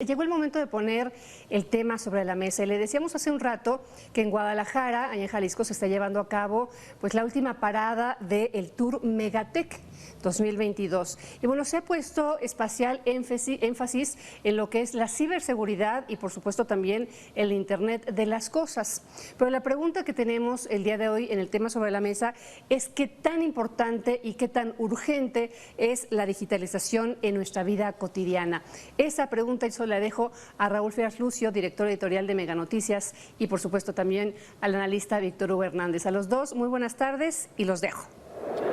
Llegó el momento de poner el tema sobre la mesa y le decíamos hace un rato que en Guadalajara, allá en Jalisco, se está llevando a cabo pues la última parada del Tour Megatech 2022. Y bueno, se ha puesto especial énfasis en lo que es la ciberseguridad y por supuesto también el Internet de las cosas. Pero la pregunta que tenemos el día de hoy en el tema sobre la mesa es qué tan importante y qué tan urgente es la digitalización en nuestra vida cotidiana. Esa pregunta la dejo a Raúl Feas Lucio, director editorial de Mega Noticias, y por supuesto también al analista Víctor Hugo Hernández. A los dos, muy buenas tardes y los dejo.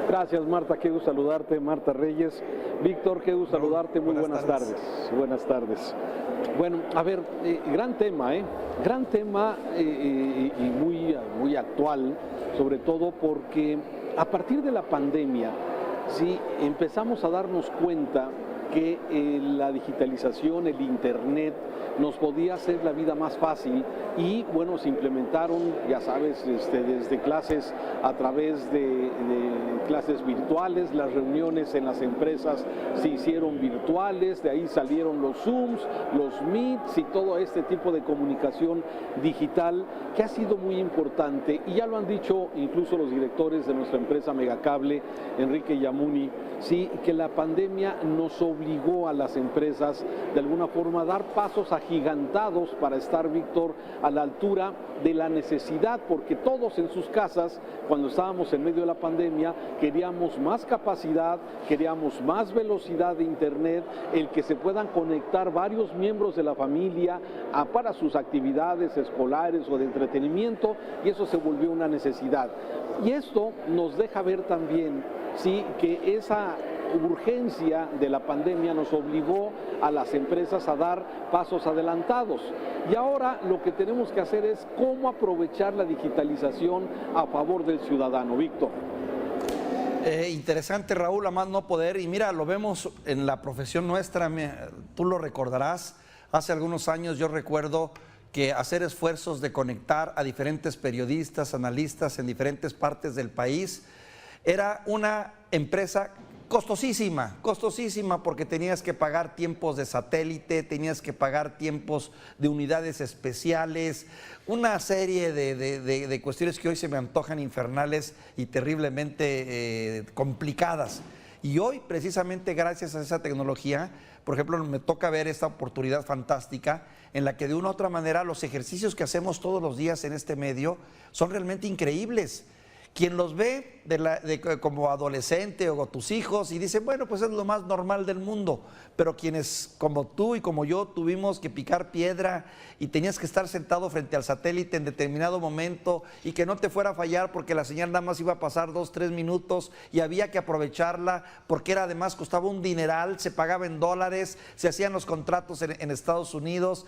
Gracias, Marta, qué gusto saludarte. Marta Reyes. Víctor, qué gusto saludarte. Muy buenas tardes. Buenas tardes. Bueno, a ver, gran tema, gran tema y muy actual, sobre todo porque a partir de la pandemia, sí, empezamos a darnos cuenta que la digitalización, el Internet, nos podía hacer la vida más fácil y, bueno, se implementaron, ya sabes, desde clases a través de clases virtuales, las reuniones en las empresas se hicieron virtuales, de ahí salieron los Zooms, los Meets y todo este tipo de comunicación digital que ha sido muy importante y ya lo han dicho incluso los directores de nuestra empresa Megacable, Enrique Yamuni, sí, que la pandemia nos obligó a las empresas de alguna forma a dar pasos agigantados para estar, Víctor, a la altura de la necesidad, porque todos en sus casas, cuando estábamos en medio de la pandemia, queríamos más capacidad, queríamos más velocidad de Internet, el que se puedan conectar varios miembros de la familia para sus actividades escolares o de entretenimiento, y eso se volvió una necesidad. Y esto nos deja ver también, sí, que esa urgencia de la pandemia nos obligó a las empresas a dar pasos adelantados. Y ahora lo que tenemos que hacer es cómo aprovechar la digitalización a favor del ciudadano. Víctor. Interesante, Raúl, a más no poder. Y mira, lo vemos en la profesión nuestra, tú lo recordarás, hace algunos años yo recuerdo que hacer esfuerzos de conectar a diferentes periodistas, analistas en diferentes partes del país, era una empresa costosísima porque tenías que pagar tiempos de satélite, tenías que pagar tiempos de unidades especiales, una serie de cuestiones que hoy se me antojan infernales y terriblemente complicadas. Y hoy, precisamente gracias a esa tecnología, por ejemplo, me toca ver esta oportunidad fantástica en la que de una u otra manera los ejercicios que hacemos todos los días en este medio son realmente increíbles. Quien los ve como adolescente o tus hijos y dice, bueno, pues es lo más normal del mundo, pero quienes como tú y como yo tuvimos que picar piedra y tenías que estar sentado frente al satélite en determinado momento y que no te fuera a fallar porque la señal nada más iba a pasar 2-3 minutos y había que aprovecharla porque era además costaba un dineral, se pagaba en dólares, se hacían los contratos en Estados Unidos,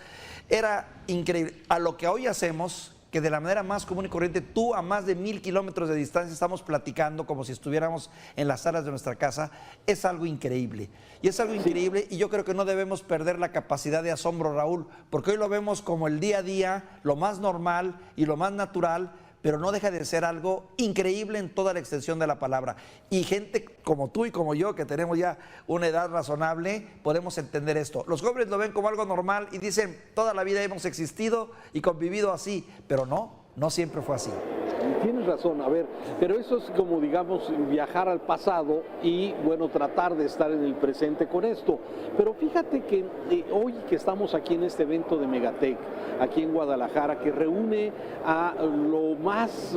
era increíble. A lo que hoy hacemos, que de la manera más común y corriente, tú a más de 1000 kilómetros de distancia estamos platicando como si estuviéramos en las salas de nuestra casa, es algo increíble. Y es algo increíble y yo creo que no debemos perder la capacidad de asombro, Raúl, porque hoy lo vemos como el día a día, lo más normal y lo más natural, pero no deja de ser algo increíble en toda la extensión de la palabra. Y gente como tú y como yo, que tenemos ya una edad razonable, podemos entender esto. Los jóvenes lo ven como algo normal y dicen, toda la vida hemos existido y convivido así, pero no siempre fue así. Tienes razón, a ver, pero eso es como, digamos, viajar al pasado y, bueno, tratar de estar en el presente con esto. Pero fíjate que hoy que estamos aquí en este evento de Megatech, aquí en Guadalajara, que reúne a lo más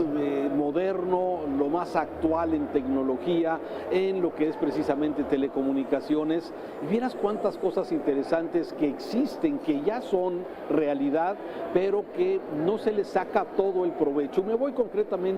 moderno, lo más actual en tecnología, en lo que es precisamente telecomunicaciones, y vieras cuántas cosas interesantes que existen, que ya son realidad, pero que no se les saca todo el provecho. Me voy concretamente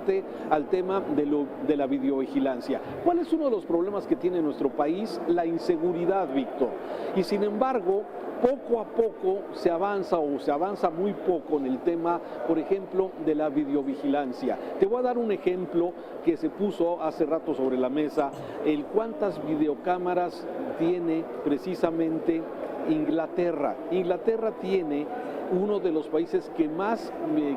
al tema de la videovigilancia. ¿Cuál es uno de los problemas que tiene nuestro país? La inseguridad, Víctor. Y sin embargo, poco a poco se avanza muy poco en el tema, por ejemplo, de la videovigilancia. Te voy a dar un ejemplo que se puso hace rato sobre la mesa, el cuántas videocámaras tiene precisamente Inglaterra. Inglaterra tiene uno de los países que más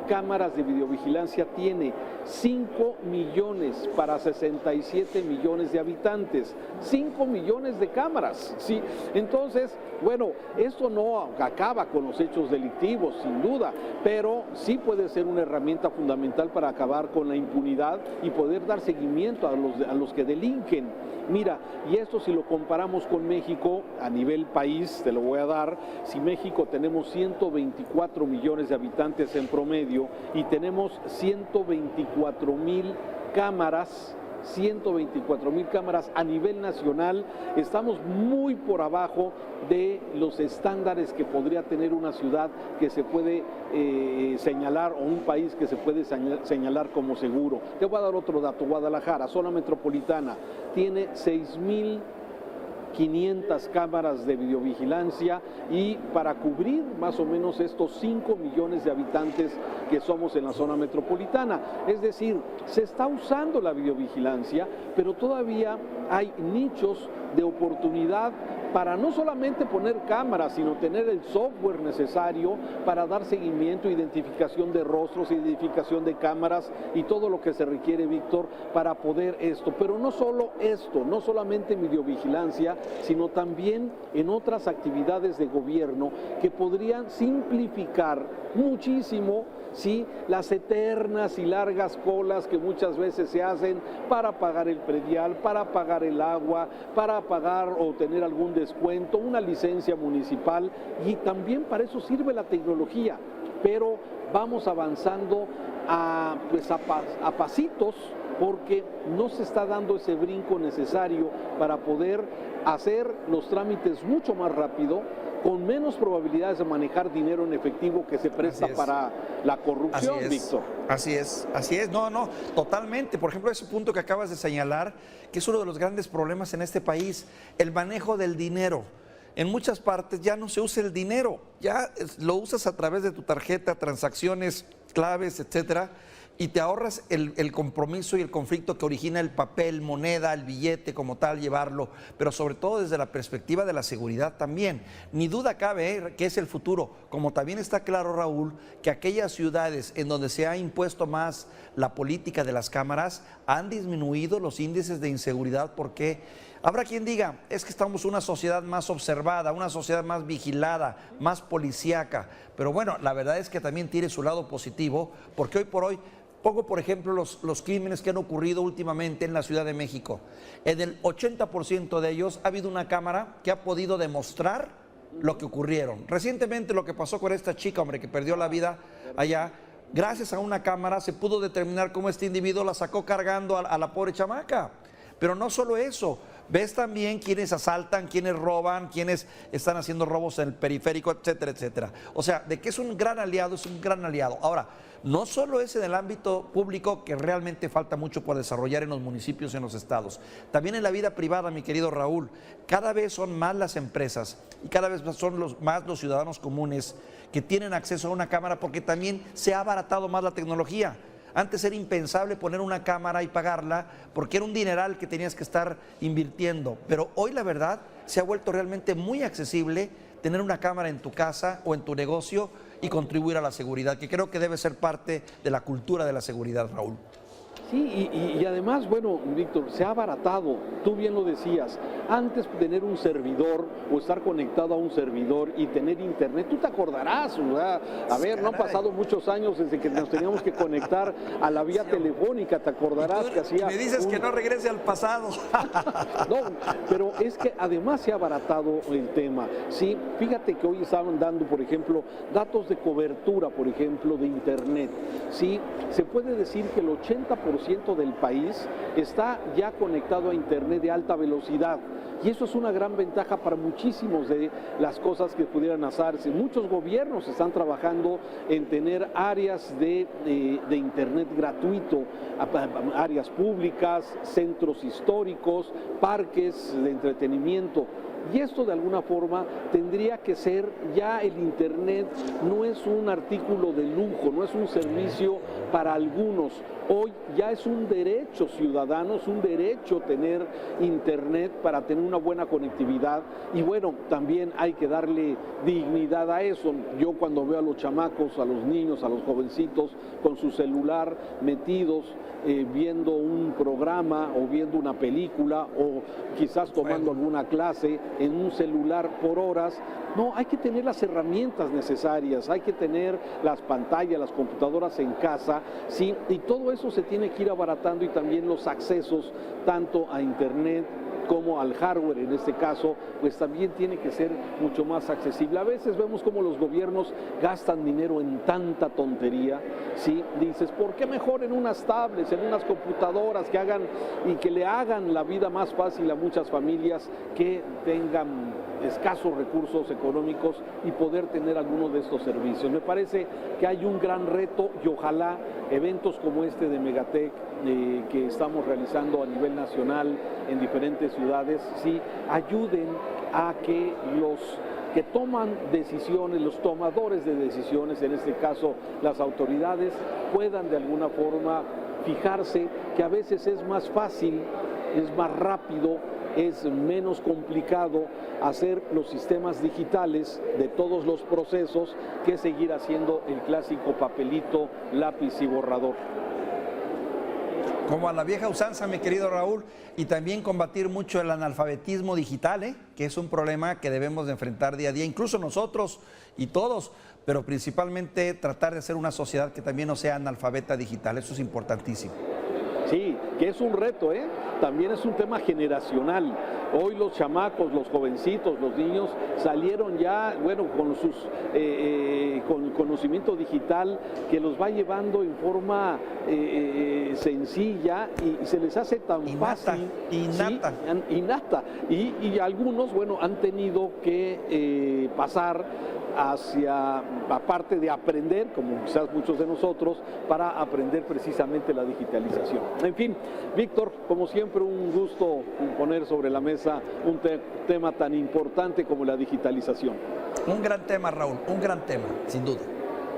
cámaras de videovigilancia tiene, 5 millones para 67 millones de habitantes, 5 millones de cámaras, ¿sí? Entonces, Bueno, esto no acaba con los hechos delictivos, sin duda, pero sí puede ser una herramienta fundamental para acabar con la impunidad y poder dar seguimiento a los que delinquen. Mira, y esto si lo comparamos con México, a nivel país, te lo voy a dar, si México tenemos 124 millones de habitantes en promedio y tenemos 124,000 cámaras, 124,000 cámaras a nivel nacional, estamos muy por abajo de los estándares que podría tener una ciudad que se puede señalar, o un país que se puede señalar como seguro. Te voy a dar otro dato. Guadalajara, zona metropolitana, tiene 6,500 cámaras de videovigilancia y para cubrir más o menos estos 5 millones de habitantes que somos en la zona metropolitana. Es decir, se está usando la videovigilancia, pero todavía hay nichos de oportunidad para no solamente poner cámaras, sino tener el software necesario para dar seguimiento, identificación de rostros, identificación de cámaras y todo lo que se requiere, Víctor, para poder esto. Pero no solo esto, no solamente videovigilancia, sino también en otras actividades de gobierno que podrían simplificar muchísimo, ¿sí?, las eternas y largas colas que muchas veces se hacen para pagar el predial, para pagar el agua, para pagar o tener algún descuento, una licencia municipal, y también para eso sirve la tecnología, pero vamos avanzando a pasitos, porque no se está dando ese brinco necesario para poder hacer los trámites mucho más rápido, con menos probabilidades de manejar dinero en efectivo que se presta para la corrupción, Víctor. Así es. No, totalmente. Por ejemplo, ese punto que acabas de señalar, que es uno de los grandes problemas en este país, el manejo del dinero. En muchas partes ya no se usa el dinero, ya lo usas a través de tu tarjeta, transacciones, claves, etcétera, y te ahorras el compromiso y el conflicto que origina el papel, moneda, el billete como tal, llevarlo, pero sobre todo desde la perspectiva de la seguridad también. Ni duda cabe que es el futuro, como también está claro, Raúl, que aquellas ciudades en donde se ha impuesto más la política de las cámaras han disminuido los índices de inseguridad, porque habrá quien diga, es que estamos una sociedad más observada, una sociedad más vigilada, más policíaca, pero bueno, la verdad es que también tiene su lado positivo, porque hoy por hoy, pongo por ejemplo los crímenes que han ocurrido últimamente en la Ciudad de México. En el 80% de ellos ha habido una cámara que ha podido demostrar lo que ocurrieron. Recientemente lo que pasó con esta chica, hombre, que perdió la vida allá, gracias a una cámara se pudo determinar cómo este individuo la sacó cargando a la pobre chamaca. Pero no solo eso, ves también quienes asaltan, quienes roban, quienes están haciendo robos en el periférico, etcétera, etcétera. O sea, de que es un gran aliado, es un gran aliado. Ahora, no solo es en el ámbito público, que realmente falta mucho por desarrollar en los municipios y en los estados. También en la vida privada, mi querido Raúl, cada vez son más las empresas y cada vez son más los ciudadanos comunes que tienen acceso a una cámara, porque también se ha abaratado más la tecnología. Antes era impensable poner una cámara y pagarla porque era un dineral que tenías que estar invirtiendo. Pero hoy la verdad se ha vuelto realmente muy accesible tener una cámara en tu casa o en tu negocio y contribuir a la seguridad, que creo que debe ser parte de la cultura de la seguridad, Raúl. Sí, y además, bueno, Víctor, se ha abaratado, tú bien lo decías, antes tener un servidor o estar conectado a un servidor y tener internet, tú te acordarás, ¿verdad? A ver, no han pasado muchos años desde que nos teníamos que conectar a la vía telefónica, te acordarás que hacía... Me dices que no regrese al pasado. No, pero es que además se ha abaratado el tema, sí, fíjate que hoy estaban dando, por ejemplo, datos de cobertura, por ejemplo, de internet, sí, se puede decir que el 80% del país está ya conectado a internet de alta velocidad, y eso es una gran ventaja para muchísimos de las cosas que pudieran hacerse. Muchos gobiernos están trabajando en tener áreas de internet gratuito, áreas públicas, centros históricos, parques de entretenimiento. Y esto de alguna forma tendría que ser, ya el internet no es un artículo de lujo, no es un servicio para algunos. Hoy ya es un derecho ciudadano, es un derecho tener internet para tener una buena conectividad. Y bueno, también hay que darle dignidad a eso. Yo cuando veo a los chamacos, a los niños, a los jovencitos con su celular metidos, viendo un programa o viendo una película o quizás tomando alguna clase, en un celular por horas. No, hay que tener las herramientas necesarias, hay que tener las pantallas, las computadoras en casa, ¿sí? Y todo eso se tiene que ir abaratando, y también los accesos tanto a internet como al hardware, en este caso, pues también tiene que ser mucho más accesible. A veces vemos cómo los gobiernos gastan dinero en tanta tontería, ¿sí? Dices, ¿por qué mejor en unas tablets, en unas computadoras que hagan y que le hagan la vida más fácil a muchas familias que tengan escasos recursos económicos y poder tener alguno de estos servicios? Me parece que hay un gran reto, y ojalá eventos como este de Megatech que estamos realizando a nivel nacional en diferentes ciudades, sí, ayuden a que los que toman decisiones, los tomadores de decisiones, en este caso las autoridades, puedan de alguna forma fijarse que a veces es más fácil, es más rápido, es menos complicado hacer los sistemas digitales de todos los procesos que seguir haciendo el clásico papelito, lápiz y borrador. Como a la vieja usanza, mi querido Raúl, y también combatir mucho el analfabetismo digital, que es un problema que debemos de enfrentar día a día, incluso nosotros y todos, pero principalmente tratar de ser una sociedad que también no sea analfabeta digital. Eso es importantísimo. Sí, que es un reto, también es un tema generacional. Hoy los chamacos, los jovencitos, los niños salieron ya, bueno, con sus con conocimiento digital que los va llevando en forma sencilla, y se les hace tan fácil. Innata. Y algunos, bueno, han tenido que pasar hacia, aparte de aprender, como quizás muchos de nosotros, para aprender precisamente la digitalización. En fin, Víctor, como siempre, un gusto poner sobre la mesa un tema tan importante como la digitalización. Un gran tema, Raúl, un gran tema, sin duda.